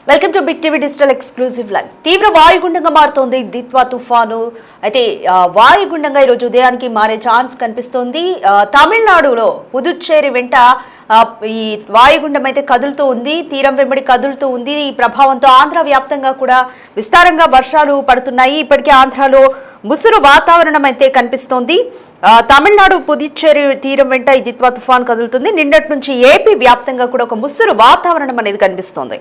Welcome to Big TV digital exclusive live. తీవ్ర వాయుగుండంగా మారుతోంది దిత్వా తుఫాను. అయితే వాయుగుండంగా ఈరోజు ఉదయానికి మారే ఛాన్స్ కనిపిస్తోంది. తమిళనాడులో పుదుచ్చేరి వెంట ఈ వాయుగుండం అయితే కదులుతూ ఉంది, తీరం వెంబడి కదులుతూ ఉంది. ఈ ప్రభావంతో ఆంధ్ర వ్యాప్తంగా కూడా విస్తారంగా వర్షాలు పడుతున్నాయి. ఇప్పటికే ఆంధ్రాలో ముసురు వాతావరణం అయితే కనిపిస్తోంది. తమిళనాడు పుదుచ్చేరి తీరం వెంట ఈ దిత్వా తుఫాన్ కదులుతుంది. నిన్నటి నుంచి ఏపీ వ్యాప్తంగా కూడా ఒక ముసురు వాతావరణం అనేది కనిపిస్తోంది.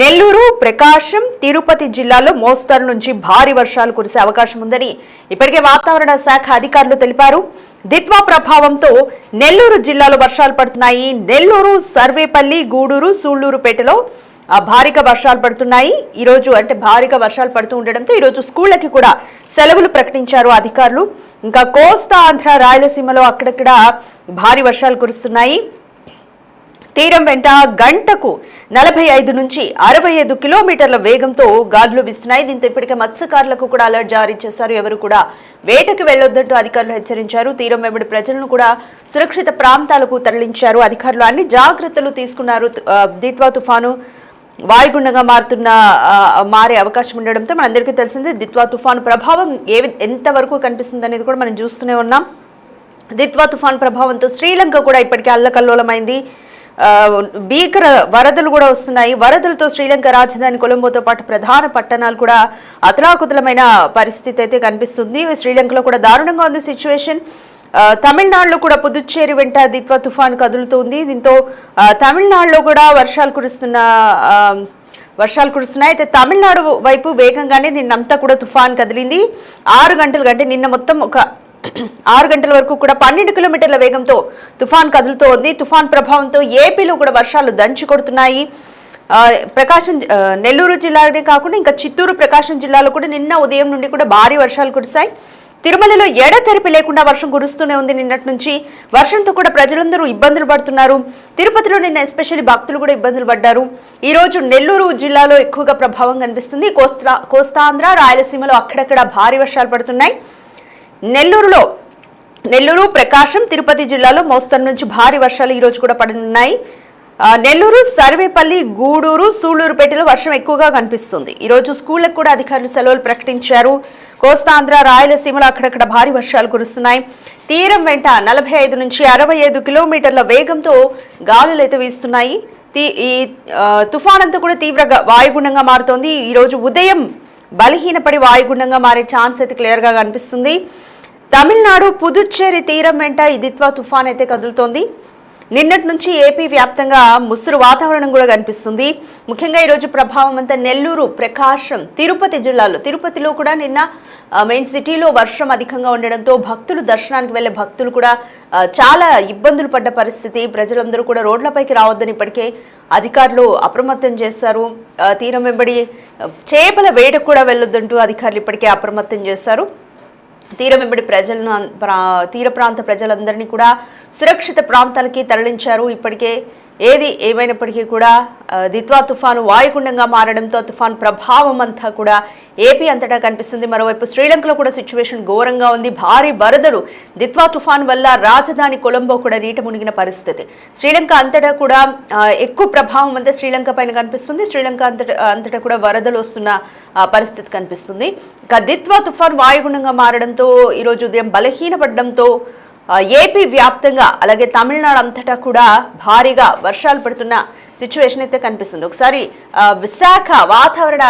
నెల్లూరు, ప్రకాశం, తిరుపతి జిల్లాలో మోస్తరు నుంచి భారీ వర్షాలు కురిసే అవకాశం ఉందని ఇప్పటికే వాతావరణ శాఖ అధికారులు తెలిపారు. దిత్వా ప్రభావంతో నెల్లూరు జిల్లాలో వర్షాలు పడుతున్నాయి. నెల్లూరు, సర్వేపల్లి, గూడూరు, సూళ్లూరుపేటలో భారీగా వర్షాలు పడుతున్నాయి. ఈరోజు అంటే భారీగా వర్షాలు పడుతూ ఉండడంతో ఈరోజు స్కూళ్లకి కూడా సెలవులు ప్రకటించారు అధికారులు. ఇంకా కోస్తా ఆంధ్ర, రాయలసీమలో అక్కడక్కడ భారీ వర్షాలు కురుస్తున్నాయి. తీరం వెంట గంటకు 45 నుంచి 65 కిలోమీటర్ల వేగంతో గాలులు వీస్తున్నాయి. దీంతో ఇప్పటికే మత్స్యకారులకు కూడా అలర్ట్ జారీ చేశారు. ఎవరు కూడా వేటకు వెళ్లొద్దంటూ అధికారులు హెచ్చరించారు. తీరం వెంబడి ప్రజలను కూడా సురక్షిత ప్రాంతాలకు తరలించారు. అధికారులు అన్ని జాగ్రత్తలు తీసుకున్నారు. దిత్వా తుఫాను వాయుగుండంగా మారే అవకాశం ఉండడంతో మనందరికీ తెలిసిందే. దిత్వా తుఫాను ప్రభావం ఎంతవరకు కనిపిస్తుంది అనేది కూడా మనం చూస్తూనే ఉన్నాం. దిత్వా తుఫాను ప్రభావంతో శ్రీలంక కూడా ఇప్పటికే అల్లకల్లోలమైంది. భీకర వరదలు కూడా వస్తున్నాయి. వరదలతో శ్రీలంక రాజధాని కొలంబోతో పాటు ప్రధాన పట్టణాలు కూడా అతలాకుతలమైన పరిస్థితి అయితే కనిపిస్తుంది. శ్రీలంకలో కూడా దారుణంగా ఉంది సిచ్యువేషన్. తమిళనాడులో కూడా పుదుచ్చేరి వెంట దిత్వా తుఫాను కదులుతుంది. దీంతో తమిళనాడులో కూడా వర్షాలు కురుస్తున్నాయి. అయితే తమిళనాడు వైపు వేగంగానే నిన్నంతా కూడా తుఫాన్ కదిలింది. 6 గంటలు అంటే నిన్న మొత్తం ఒక 6 గంటల వరకు కూడా 12 కిలోమీటర్ల వేగంతో తుఫాన్ కదులుతూ ఉంది. తుఫాన్ ప్రభావంతో ఏపీలో కూడా వర్షాలు దంచి కొడుతున్నాయి. నెల్లూరు జిల్లానే కాకుండా ఇంకా చిత్తూరు, ప్రకాశం జిల్లాలో కూడా నిన్న ఉదయం నుండి కూడా భారీ వర్షాలు కురిశాయి. తిరుమలలో ఎడతెరిపి లేకుండా వర్షం కురుస్తూనే ఉంది. నిన్నటి నుంచి వర్షంతో కూడా ప్రజలందరూ ఇబ్బందులు పడుతున్నారు. తిరుపతిలో నిన్న ఎస్పెషల్లీ భక్తులు కూడా ఇబ్బందులు పడ్డారు. ఈ రోజు నెల్లూరు జిల్లాలో ఎక్కువగా ప్రభావం కనిపిస్తుంది. కోస్తాంధ్ర, రాయలసీమలో అక్కడక్కడ భారీ వర్షాలు పడుతున్నాయి. నెల్లూరు, ప్రకాశం, తిరుపతి జిల్లాలో మోస్తరు నుంచి భారీ వర్షాలు ఈ రోజు కూడా పడనున్నాయి. నెల్లూరు, సర్వేపల్లి, గూడూరు, సూళ్లూరుపేటలో వర్షం ఎక్కువగా కనిపిస్తుంది. ఈ రోజు స్కూళ్లకు కూడా అధికారులు సెలవులు ప్రకటించారు. కోస్తాంధ్ర, రాయలసీమలో అక్కడక్కడ భారీ వర్షాలు కురుస్తున్నాయి. తీరం వెంట 45 నుంచి 65 కిలోమీటర్ల వేగంతో గాలులు అయితే వీస్తున్నాయి. ఈ తుఫాన్ అంతా కూడా తీవ్ర వాయుగుండంగా మారుతోంది. ఈ రోజు ఉదయం బలహీనపడి వాయుగుండంగా మారే ఛాన్స్ అయితే క్లియర్ గా కనిపిస్తుంది. తమిళనాడు, పుదుచ్చేరి తీరం వెంట ఈ దిత్వా తుఫాన్ అయితే కదులుతోంది. నిన్నటి నుంచి ఏపీ వ్యాప్తంగా ముసురు వాతావరణం కూడా కనిపిస్తుంది. ముఖ్యంగా ఈరోజు ప్రభావం అంతా నెల్లూరు, ప్రకాశం, తిరుపతి జిల్లాలో. తిరుపతిలో కూడా నిన్న మెయిన్ సిటీలో వర్షం అధికంగా ఉండడంతో దర్శనానికి వెళ్లే భక్తులు కూడా చాలా ఇబ్బందులు పడ్డ పరిస్థితి. ప్రజలందరూ కూడా రోడ్లపైకి రావద్దని ఇప్పటికే అధికారులు అప్రమత్తం చేశారు. తీరం వెంబడి చేపల వేటకు కూడా వెళ్లొద్దంటూ అధికారులు ఇప్పటికే అప్రమత్తం చేశారు. తీరం వెంబడి తీర ప్రాంత ప్రజలందరినీ కూడా సురక్షిత ప్రాంతాలకి తరలించారు. ఇప్పటికే ఏది ఏమైనప్పటికీ కూడా దిత్వా తుఫాను వాయుగుండంగా మారడంతో తుఫాన్ ప్రభావం అంతా కూడా ఏపీ అంతటా కనిపిస్తుంది. మరోవైపు శ్రీలంకలో కూడా సిచ్యువేషన్ ఘోరంగా ఉంది. భారీ వరదలు దిత్వా తుఫాన్ వల్ల రాజధాని కొలంబో కూడా నీట మునిగిన పరిస్థితి. శ్రీలంక అంతటా కూడా ఎక్కువ ప్రభావం అంతా శ్రీలంక పైన కనిపిస్తుంది. శ్రీలంక అంతటా కూడా వరదలు వస్తున్న పరిస్థితి కనిపిస్తుంది. ఇక దిత్వా తుఫాన్ వాయుగుండంగా మారడంతో ఈరోజు ఉదయం బలహీనపడడంతో ఏపీ వ్యాప్తంగా అలాగే తమిళనాడు అంతటా కూడా భారీగా వర్షాలు పడుతున్న సిచ్యువేషన్ అయితే కనిపిస్తుంది. ఒకసారి విశాఖ వాతావరణ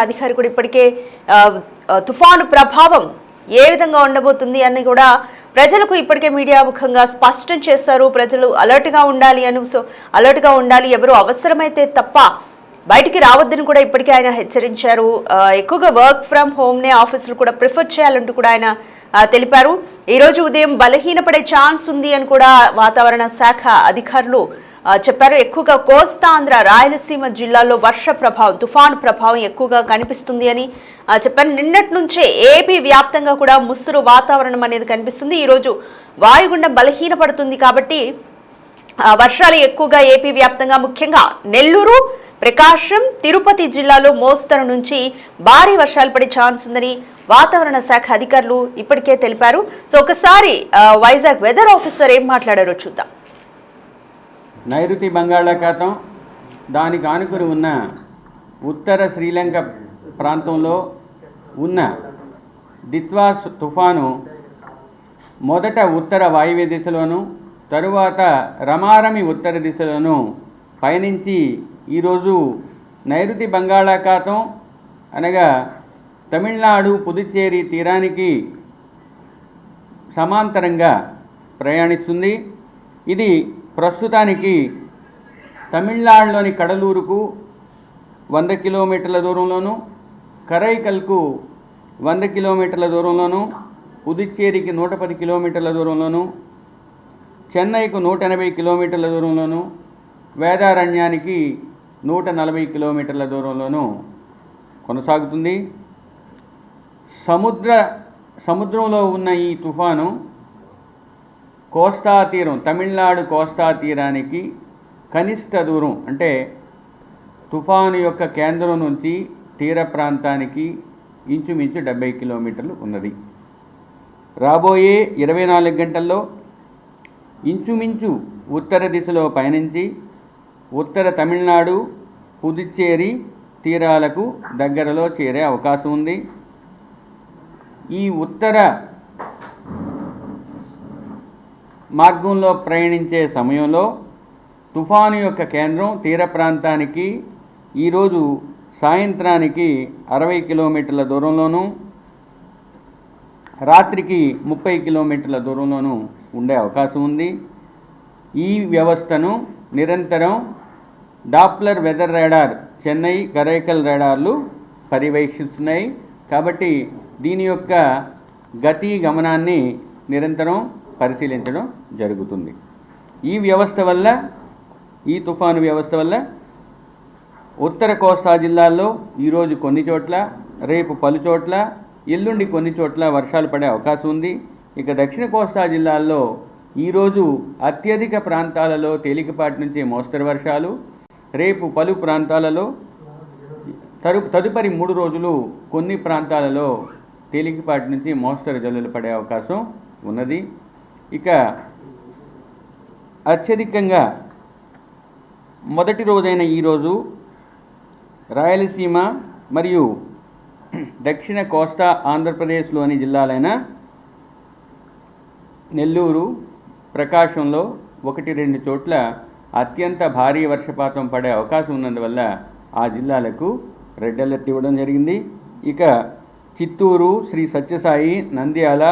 అధికారి కూడా ఇప్పటికే తుఫాను ప్రభావం ఏ విధంగా ఉండబోతుంది అని కూడా ప్రజలకు ఇప్పటికే మీడియా ముఖంగా స్పష్టం చేశారు. ప్రజలు అలర్ట్గా ఉండాలి, ఎవరు అవసరమైతే తప్ప బయటికి రావద్దని కూడా ఇప్పటికే ఆయన హెచ్చరించారు. ఎక్కువగా వర్క్ ఫ్రమ్ హోమ్నే ఆఫీసులు కూడా ప్రిఫర్ చేయాలంటూ కూడా ఆయన తెలిపారు. ఈ రోజు ఉదయం బలహీనపడే ఛాన్స్ ఉంది అని కూడా వాతావరణ శాఖ అధికారులు చెప్పారు. ఎక్కువగా కోస్తాంధ్ర, రాయలసీమ జిల్లాల్లో తుఫాను ప్రభావం ఎక్కువగా కనిపిస్తుంది అని చెప్పారు. నిన్నటి నుంచే ఏపీ వ్యాప్తంగా కూడా ముసురు వాతావరణం అనేది కనిపిస్తుంది. ఈరోజు వాయుగుండం బలహీనపడుతుంది కాబట్టి వర్షాలు ఎక్కువగా ఏపీ వ్యాప్తంగా ముఖ్యంగా నెల్లూరు, ప్రకాశం, తిరుపతి జిల్లాలో మోస్తరు నుంచి భారీ వర్షాలు పడే ఛాన్స్ ఉందని వాతావరణ శాఖ అధికారులు ఇప్పటికే తెలిపారు. సో ఒకసారి వైజాగ్ వెదర్ ఆఫీసర్ ఏం మాట్లాడారో చూద్దాం. నైరుతి బంగాళాఖాతం, దానికి ఆనుకుని ఉన్న ఉత్తర శ్రీలంక ప్రాంతంలో ఉన్న దిత్వా తుఫాను మొదట ఉత్తర వాయువ్య దిశలోను, తరువాత రమారమి ఉత్తర దిశలోను పయనించి ఈరోజు నైరుతి బంగాళాఖాతం అనగా తమిళనాడు పుదుచ్చేరి తీరానికి సమాంతరంగా ప్రయాణిస్తుంది. ఇది ప్రస్తుతానికి తమిళనాడులోని కడలూరుకు 100 కిలోమీటర్ల దూరంలోను, కరైకల్కు 100 కిలోమీటర్ల దూరంలోను, పుదుచ్చేరికి 110 కిలోమీటర్ల దూరంలోను, చెన్నైకు 180 కిలోమీటర్ల దూరంలోను, వేదారణ్యానికి 140 కిలోమీటర్ల దూరంలోను కొనసాగుతుంది. సముద్రంలో ఉన్న ఈ తుఫాను కోస్తా తీరం, తమిళనాడు కోస్తా తీరానికి కనిష్ట దూరం, అంటే తుఫాను యొక్క కేంద్రం నుంచి తీర ప్రాంతానికి ఇంచుమించు 70 కిలోమీటర్లు ఉన్నది. రాబోయే 24 గంటల్లో ఇంచుమించు ఉత్తర దిశలో పయనించి ఉత్తర తమిళనాడు పుదుచ్చేరి తీరాలకు దగ్గరలో చేరే అవకాశం ఉంది. ఈ ఉత్తర మార్గంలో ప్రయాణించే సమయంలో తుఫాను యొక్క కేంద్రం తీర ప్రాంతానికి ఈరోజు సాయంత్రానికి 60 కిలోమీటర్ల దూరంలోనూ, రాత్రికి 30 కిలోమీటర్ల దూరంలోనూ ఉండే అవకాశం ఉంది. ఈ వ్యవస్థను నిరంతరం Doppler weather radar, Chennai, Karaikal రాడార్లు పర్యవేక్షిస్తున్నాయి. కాబట్టి దీని యొక్క గతి గమనాన్ని నిరంతరం పరిశీలించడం జరుగుతుంది. ఈ తుఫాను వ్యవస్థ వల్ల ఉత్తర కోస్తా జిల్లాల్లో ఈరోజు కొన్ని చోట్ల, రేపు పలు చోట్ల, ఎల్లుండి కొన్ని చోట్ల వర్షాలు పడే అవకాశం ఉంది. ఇక దక్షిణ కోస్తా జిల్లాల్లో ఈరోజు అత్యధిక ప్రాంతాలలో తేలికపాటి నుంచి మోస్తరు వర్షాలు, రేపు పలు ప్రాంతాలలో, తదుపరి 3 రోజులు కొన్ని ప్రాంతాలలో తేలికపాటి నుంచి మోస్తరు జల్లులు పడే అవకాశం ఉన్నది. ఇక అత్యధికంగా మొదటి రోజైన ఈరోజు రాయలసీమ మరియు దక్షిణ కోస్తా ఆంధ్రప్రదేశ్లోని జిల్లాలైన నెల్లూరు, ప్రకాశంలో 1-2 చోట్ల అత్యంత భారీ వర్షపాతం పడే అవకాశం ఉన్నందువల్ల ఆ జిల్లాలకు రెడ్ అలర్ట్ ఇవ్వడం జరిగింది. ఇక చిత్తూరు, శ్రీ సత్యసాయి, నంద్యాల,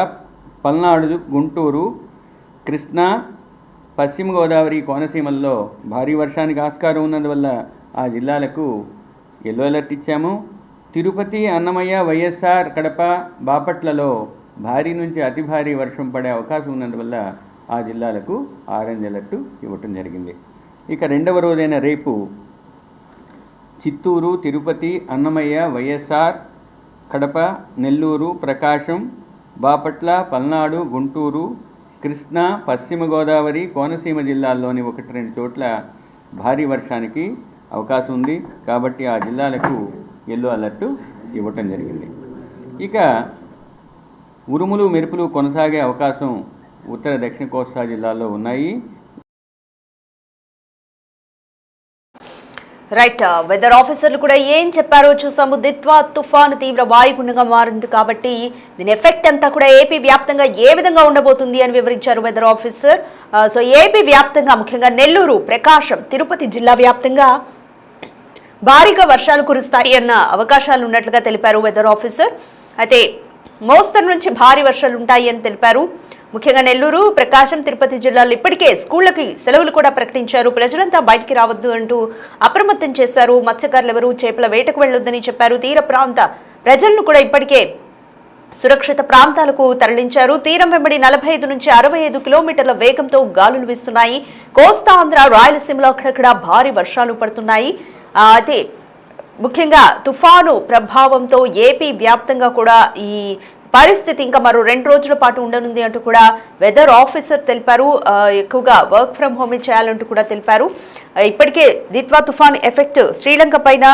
పల్నాడు, గుంటూరు, కృష్ణా, పశ్చిమ గోదావరి, కోనసీమల్లో భారీ వర్షానికి ఆస్కారం ఉన్నందువల్ల ఆ జిల్లాలకు ఎల్లో అలర్ట్ ఇచ్చాము. తిరుపతి, అన్నమయ్య, వైఎస్ఆర్, కడప, బాపట్లలో భారీ నుంచి అతి భారీ వర్షం పడే అవకాశం ఉన్నందువల్ల ఆ జిల్లాలకు ఆరెంజ్ అలర్ట్ ఇవ్వటం జరిగింది. ఇక రెండవ రోజైన రేపు చిత్తూరు, తిరుపతి, అన్నమయ్య, వైఎస్ఆర్, కడప, నెల్లూరు, ప్రకాశం, బాపట్ల, పల్నాడు, గుంటూరు, కృష్ణా, పశ్చిమ గోదావరి, కోనసీమ జిల్లాల్లోని 1-2 చోట్ల భారీ వర్షానికి అవకాశం ఉంది. కాబట్టి ఆ జిల్లాలకు ఎల్లో అలర్టు ఇవ్వటం జరిగింది. ఇక ఉరుములు మెరుపులు కొనసాగే అవకాశం ఉత్తర దక్షిణ కోస్తా జిల్లాల్లో ఉన్నాయి. రైట్, వెదర్ ఆఫీసర్లు కూడా ఏం చెప్పారో చూసాము. దిత్వా తుఫాను తీవ్ర వాయుగుండంగా మారింది కాబట్టి దీని ఎఫెక్ట్ అంతా కూడా ఏపీ వ్యాప్తంగా ఏ విధంగా ఉండబోతుంది అని వివరించారు వెదర్ ఆఫీసర్. సో ఏపీ వ్యాప్తంగా ముఖ్యంగా నెల్లూరు, ప్రకాశం, తిరుపతి జిల్లా వ్యాప్తంగా భారీగా వర్షాలు కురుస్తాయి అన్న అవకాశాలు ఉన్నట్లుగా తెలిపారు వెదర్ ఆఫీసర్. అయితే మోస్తరు నుంచి భారీ వర్షాలు ఉంటాయి అని తెలిపారు. ముఖ్యంగా నెల్లూరు, ప్రకాశం, తిరుపతి జిల్లాల్లో ఇప్పటికే స్కూళ్లకి సెలవులు కూడా ప్రకటించారు. ప్రజలంతా బయటికి రావద్దు అంటూ అప్రమత్తం చేశారు. మత్స్యకారులు ఎవరూ చేపల వేటకు వెళ్లొద్దని చెప్పారు. తీర ప్రాంత ప్రజలను కూడా ఇప్పటికే సురక్షిత ప్రాంతాలకు తరలించారు. తీరం వెంబడి 45 నుంచి 65 కిలోమీటర్ల వేగంతో గాలులు వీస్తున్నాయి. కోస్తా ఆంధ్ర, రాయలసీమలో అక్కడక్కడ భారీ వర్షాలు పడుతున్నాయి. అయితే ముఖ్యంగా తుఫాను ప్రభావంతో ఏపీ వ్యాప్తంగా కూడా ఈ పరిస్థితి ఇంకా మరో 2 రోజుల పాటు ఉండనుంది అంటూ కూడా వెదర్ ఆఫీసర్ తెలిపారు. ఎక్కువగా వర్క్ ఫ్రమ్ హోమ్ చేయాలంటూ కూడా తెలిపారు. ఇప్పటికే దిత్వా తుఫాన్ ఎఫెక్ట్ శ్రీలంక పైన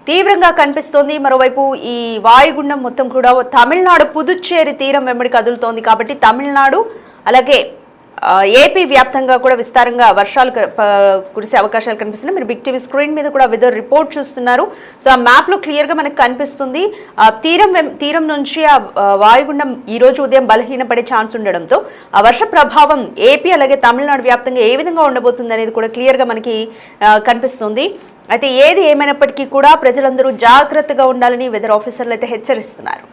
తీవ్రంగా కనిపిస్తోంది. మరోవైపు ఈ వాయుగుండం మొత్తం కూడా తమిళనాడు పుదుచ్చేరి తీరం వెంబడి కదులుతోంది. కాబట్టి తమిళనాడు అలాగే ఏపీ వ్యాప్తంగా కూడా విస్తారంగా వర్షాలు కురిసే అవకాశాలు కనిపిస్తున్నాయి. మీరు బిగ్ టీవీ స్క్రీన్ మీద కూడా వెదర్ రిపోర్ట్ చూస్తున్నారు. సో ఆ మ్యాప్ లో క్లియర్ గా మనకు కనిపిస్తుంది. తీరం నుంచి ఆ వాయుగుండం ఈ రోజు ఉదయం బలహీనపడే ఛాన్స్ ఉండడంతో ఆ వర్ష ప్రభావం ఏపీ అలాగే తమిళనాడు వ్యాప్తంగా ఏ విధంగా ఉండబోతుంది అనేది కూడా క్లియర్ గా మనకి కనిపిస్తుంది. అయితే ఏది ఏమైనప్పటికీ కూడా ప్రజలందరూ జాగ్రత్తగా ఉండాలని వెదర్ ఆఫీసర్లు అయితే హెచ్చరిస్తున్నారు.